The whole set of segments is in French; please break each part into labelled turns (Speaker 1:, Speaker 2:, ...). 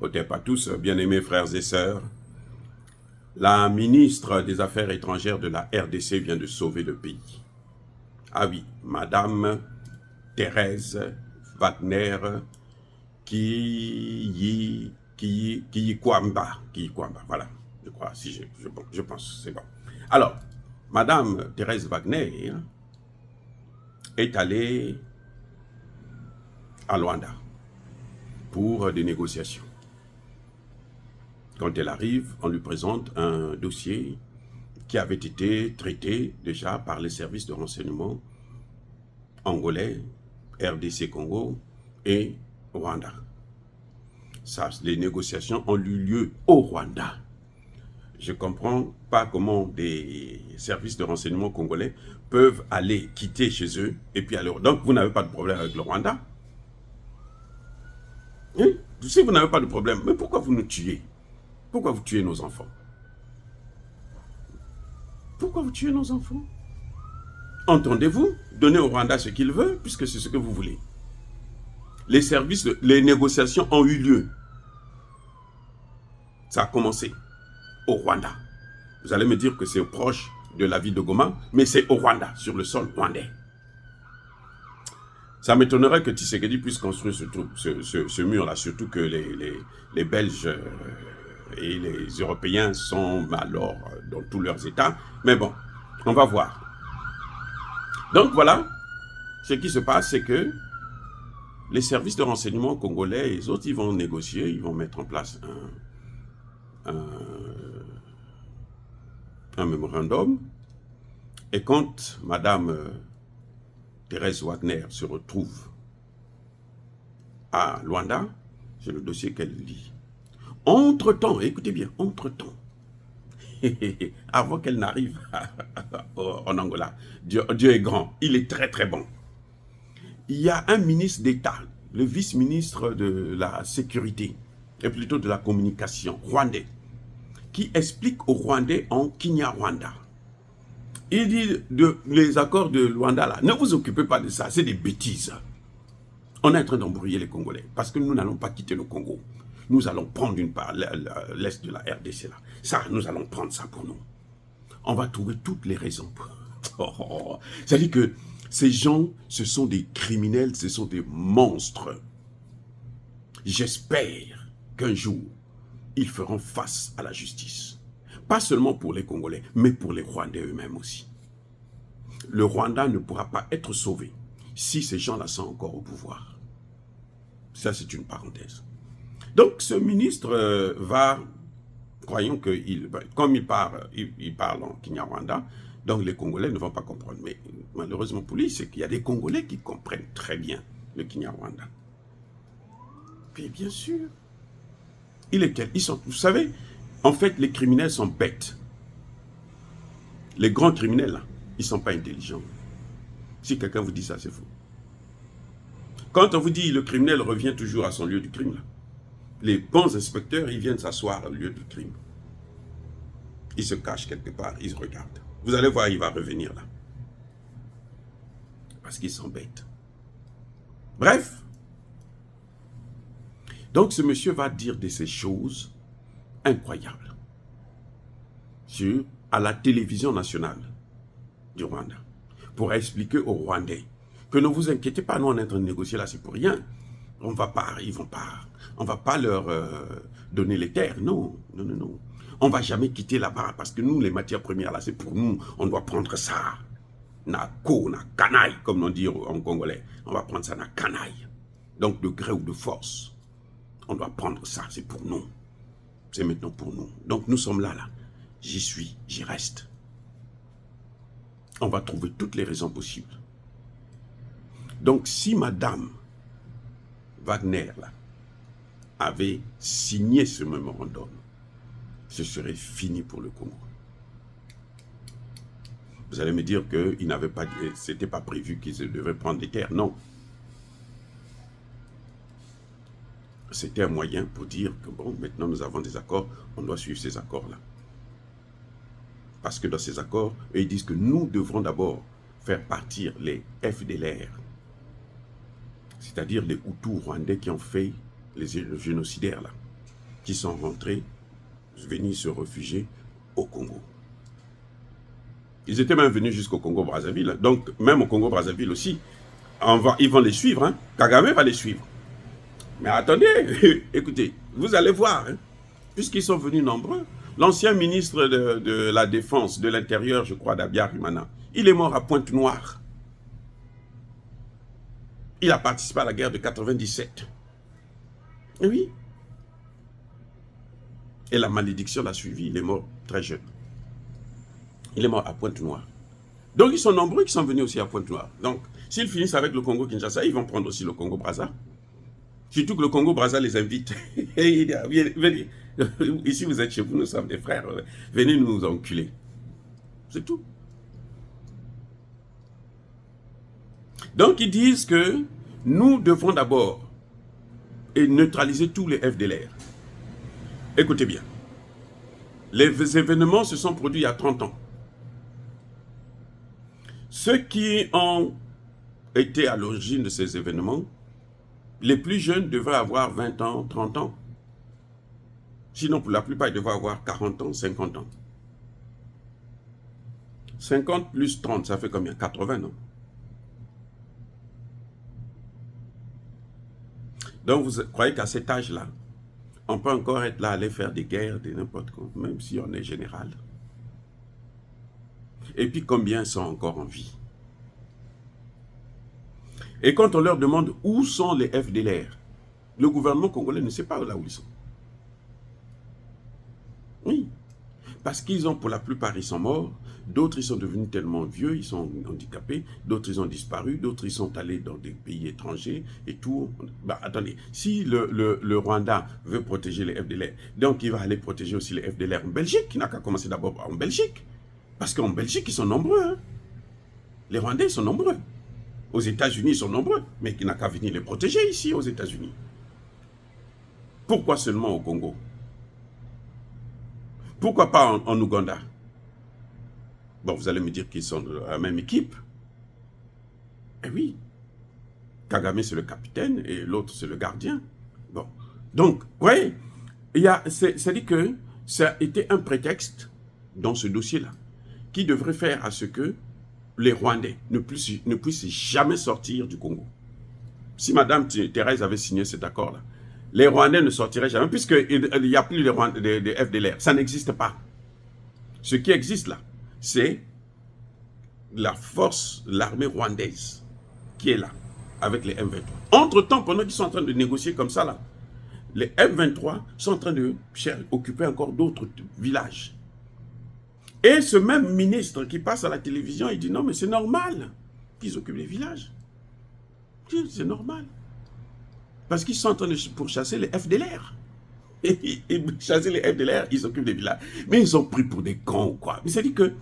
Speaker 1: Otep à tous, bien-aimés frères et sœurs. La ministre des Affaires étrangères de la RDC vient de sauver le pays. Ah oui, Madame Thérèse Wagner Kiyikwamba, voilà, je crois, si je pense, c'est bon. Alors, Madame Thérèse Wagner est allée à Luanda pour des négociations. Quand elle arrive, on lui présente un dossier qui avait été traité déjà par les services de renseignement angolais, RDC Congo et Rwanda. Ça, les négociations ont eu lieu au Rwanda. Je ne comprends pas comment des services de renseignement congolais peuvent aller quitter chez eux et puis aller... Donc, vous n'avez pas de problème avec le Rwanda? Hein? Si vous n'avez pas de problème, mais pourquoi vous nous tuez? Pourquoi vous tuez nos enfants? Pourquoi vous tuez nos enfants? Entendez-vous? Donnez au Rwanda ce qu'il veut, puisque c'est ce que vous voulez. Les négociations ont eu lieu. Ça a commencé au Rwanda. Vous allez me dire que c'est proche de la ville de Goma, mais c'est au Rwanda, sur le sol rwandais. Ça m'étonnerait que Tshisekedi puisse construire ce mur-là, surtout que les Belges et les Européens sont alors dans tous leurs états. Mais bon, on va voir. Donc voilà, ce qui se passe, c'est que les services de renseignement congolais et les autres, ils vont négocier, ils vont mettre en place un mémorandum. Et quand Madame Thérèse Wagner se retrouve à Luanda, c'est le dossier qu'elle lit. Entre-temps, écoutez bien, entre-temps, avant qu'elle n'arrive en Angola, Dieu est grand, il est très très bon. Il y a un ministre d'État, le vice-ministre de la sécurité, et plutôt de la communication, rwandais, qui explique aux Rwandais en Kinyarwanda. Il dit, les accords de Luanda, là, ne vous occupez pas de ça, c'est des bêtises. On est en train d'embrouiller les Congolais, parce que nous n'allons pas quitter le Congo. Nous allons prendre une part, l'Est de la RDC, là. Ça, nous allons prendre ça pour nous. On va trouver toutes les raisons. C'est-à-dire que ces gens, ce sont des criminels, ce sont des monstres. J'espère qu'un jour, ils feront face à la justice. Pas seulement pour les Congolais, mais pour les Rwandais eux-mêmes aussi. Le Rwanda ne pourra pas être sauvé si ces gens-là sont encore au pouvoir. Ça, c'est une parenthèse. Donc, ce ministre va, croyons que, comme il parle en Kinyarwanda, donc les Congolais ne vont pas comprendre. Mais malheureusement pour lui, c'est qu'il y a des Congolais qui comprennent très bien le Kinyarwanda. Puis bien sûr, vous savez, en fait, les criminels sont bêtes. Les grands criminels, là, ils ne sont pas intelligents. Si quelqu'un vous dit ça, c'est faux. Quand on vous dit le criminel revient toujours à son lieu du crime, là, les bons inspecteurs, ils viennent s'asseoir au lieu du crime. Ils se cachent quelque part, ils regardent. Vous allez voir, il va revenir là. Parce qu'ils sont bêtes. Bref. Donc ce monsieur va dire de ces choses incroyables à la télévision nationale du Rwanda pour expliquer aux Rwandais que ne vous inquiétez pas, nous on est en train de négocier là, c'est pour rien. On va pas leur donner les terres, non. On va jamais quitter là-bas parce que nous, les matières premières là, c'est pour nous, on doit prendre ça. Na canaille, comme on dit en congolais. On va prendre ça na canaille. Donc de gré ou de force, on doit prendre ça, c'est pour nous. C'est maintenant pour nous. Donc nous sommes là. J'y suis, j'y reste. On va trouver toutes les raisons possibles. Donc si Madame Wagner là, avait signé ce mémorandum, ce serait fini pour le Congo. Vous allez me dire que c'était pas prévu qu'ils devaient prendre des terres. Non. C'était un moyen pour dire que bon, maintenant nous avons des accords, on doit suivre ces accords-là. Parce que dans ces accords, ils disent que nous devrons d'abord faire partir les FDLR, c'est-à-dire les Hutus rwandais qui ont fait le génocidaire là. qui sont rentrés, venus se réfugier au Congo. Ils étaient même venus jusqu'au Congo-Brazzaville. Donc, même au Congo-Brazzaville aussi, ils vont les suivre. Hein. Kagame va les suivre. Mais attendez, écoutez, vous allez voir, hein, puisqu'ils sont venus nombreux. L'ancien ministre de la Défense, de l'Intérieur, je crois, d'Abiyarimana, il est mort à Pointe-Noire. Il a participé à la guerre de 97. Et oui. Et la malédiction l'a suivi, il est mort très jeune. Il est mort à Pointe-Noire. Donc ils sont nombreux qui sont venus aussi à Pointe-Noire. Donc s'ils finissent avec le Congo-Kinshasa, ils vont prendre aussi le Congo-Brazza. Surtout que le Congo-Brazza les invite. Et il dit, venez, ici vous êtes chez vous, nous sommes des frères, venez nous enculer. C'est tout. Donc ils disent que nous devons d'abord neutraliser tous les FDLR. Écoutez bien, les événements se sont produits il y a 30 ans. Ceux qui ont été à l'origine de ces événements, les plus jeunes devaient avoir 20 ans, 30 ans. Sinon, pour la plupart, ils devaient avoir 40 ans, 50 ans. 50 plus 30, ça fait combien? 80 ans. Donc, vous croyez qu'à cet âge-là, on peut encore être là, aller faire des guerres, de n'importe quoi, même si on est général. Et puis, combien sont encore en vie? Et quand on leur demande où sont les FDLR, le gouvernement congolais ne sait pas là où ils sont. Oui, parce qu'ils ont, pour la plupart, ils sont morts, d'autres, ils sont devenus tellement vieux, ils sont handicapés, d'autres, ils ont disparu, d'autres, ils sont allés dans des pays étrangers et tout. Bah, attendez, si le Rwanda veut protéger les FDLR, donc il va aller protéger aussi les FDLR en Belgique, qui n'a qu'à commencer d'abord en Belgique. Parce qu'en Belgique, ils sont nombreux. Hein. Les Rwandais, ils sont nombreux. Aux États-Unis, ils sont nombreux, mais il n'a qu'à venir les protéger ici, aux États-Unis. Pourquoi seulement au Congo? Pourquoi pas en Ouganda? Bon, vous allez me dire qu'ils sont de la même équipe. Eh oui. Kagame, c'est le capitaine et l'autre, c'est le gardien. Bon. Donc, vous voyez, c'est-à-dire que ça a été un prétexte dans ce dossier-là qui devrait faire à ce que les Rwandais ne puissent jamais sortir du Congo. Si Mme Thérèse avait signé cet accord-là, les Rwandais ne sortiraient jamais, puisqu'il n'y a plus de FDLR. Ça n'existe pas. Ce qui existe là, c'est la force, l'armée rwandaise qui est là, avec les M23. Entre-temps, pendant qu'ils sont en train de négocier comme ça, là, les M23 sont en train de occuper encore d'autres villages. Et ce même ministre qui passe à la télévision, il dit non, mais c'est normal qu'ils occupent les villages. C'est normal. Parce qu'ils sont en train de pourchasser les FDLR. Et chasser les FDLR, ils occupent des villages. Mais ils ont pris pour des cons ou quoi. Mais c'est-à-dire que,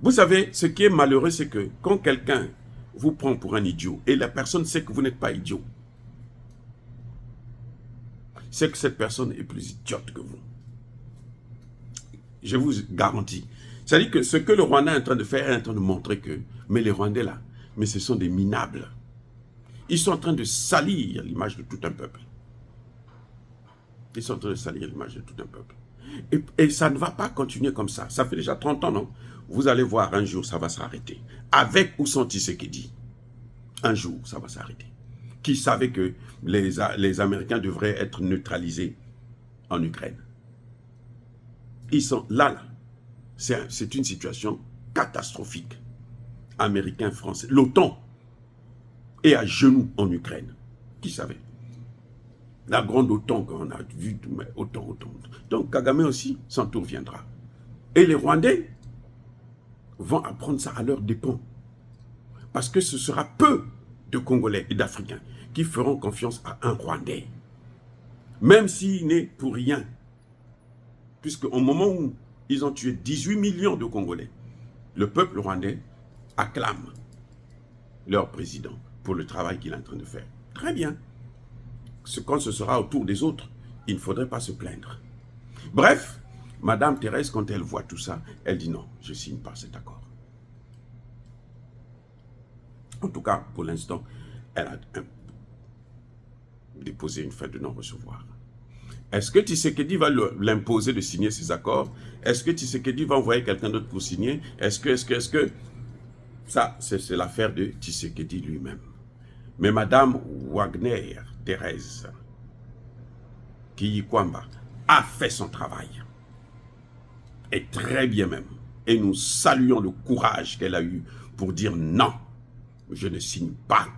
Speaker 1: vous savez, ce qui est malheureux, c'est que quand quelqu'un vous prend pour un idiot, et la personne sait que vous n'êtes pas idiot, c'est que cette personne est plus idiote que vous. Je vous garantis. C'est-à-dire que ce que le Rwanda est en train de faire, est en train de montrer que, mais les Rwandais là, mais ce sont des minables. Ils sont en train de salir l'image de tout un peuple. Ils sont en train de salir l'image de tout un peuple. Et ça ne va pas continuer comme ça. Ça fait déjà 30 ans, non? Vous allez voir, un jour, ça va s'arrêter. Avec ou sans Tshisekedi. Un jour, ça va s'arrêter. Qui savait que les Américains devraient être neutralisés en Ukraine. Ils sont là. C'est une situation catastrophique. Américains, Français, l'OTAN est à genoux en Ukraine. Qui savait? La grande OTAN qu'on a vue, autant. Donc Kagame aussi, son tour viendra. Et les Rwandais vont apprendre ça à leurs dépens. Parce que ce sera peu de Congolais et d'Africains qui feront confiance à un Rwandais. Même s'il n'est pour rien. Puisqu'au moment où ils ont tué 18 millions de Congolais, le peuple rwandais acclame leur président pour le travail qu'il est en train de faire. Très bien. Quand ce sera au tour des autres, il ne faudrait pas se plaindre. Bref, Madame Thérèse, quand elle voit tout ça, elle dit non, je ne signe pas cet accord. En tout cas, pour l'instant, elle a déposé une fête de non-recevoir. Est-ce que Tshisekedi va l'imposer de signer ces accords? Est-ce que Tshisekedi va envoyer quelqu'un d'autre pour signer? Est-ce que... Ça, c'est l'affaire de Tshisekedi lui-même. Mais Madame Wagner, Thérèse Kiyikwamba, a fait son travail. Et très bien même. Et nous saluons le courage qu'elle a eu pour dire non, je ne signe pas,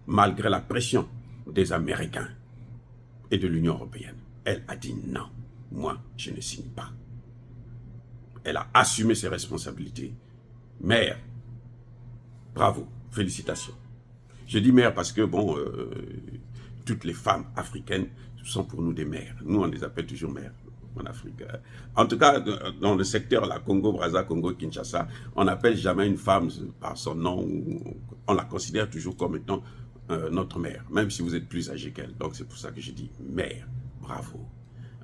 Speaker 1: malgré la pression des Américains et de l'Union européenne. Elle a dit non, moi je ne signe pas. Elle a assumé ses responsabilités. Mère, bravo, félicitations. Je dis mère parce que, bon, toutes les femmes africaines sont pour nous des mères. Nous, on les appelle toujours mères en Afrique. En tout cas, dans le secteur, la Congo-Brazza, Congo-Kinshasa, on n'appelle jamais une femme par son nom. On la considère toujours comme étant notre mère, même si vous êtes plus âgé qu'elle. Donc, c'est pour ça que je dis mère, bravo.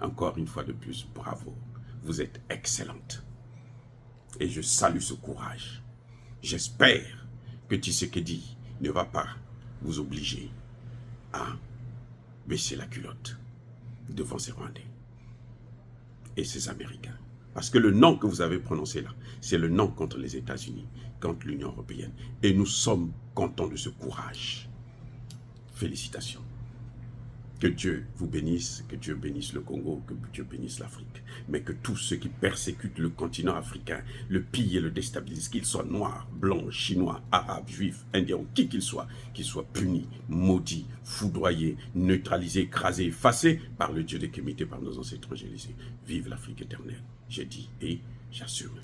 Speaker 1: Encore une fois de plus, bravo. Vous êtes excellente. Et je salue ce courage. J'espère que Tshisekedi ne va pas vous obliger à baisser la culotte devant ces Rwandais et ces Américains. Parce que le non que vous avez prononcé là, c'est le non contre les États-Unis, contre l'Union européenne. Et nous sommes contents de ce courage. Félicitations. Que Dieu vous bénisse, que Dieu bénisse le Congo, que Dieu bénisse l'Afrique. Mais que tous ceux qui persécutent le continent africain, le pillent et le déstabilisent, qu'ils soient noirs, blancs, chinois, arabes, juifs, indiens ou qui qu'ils soient punis, maudits, foudroyés, neutralisés, écrasés, effacés par le Dieu des Kémités, par nos ancêtres angélisés. Vive l'Afrique éternelle. J'ai dit et j'assume.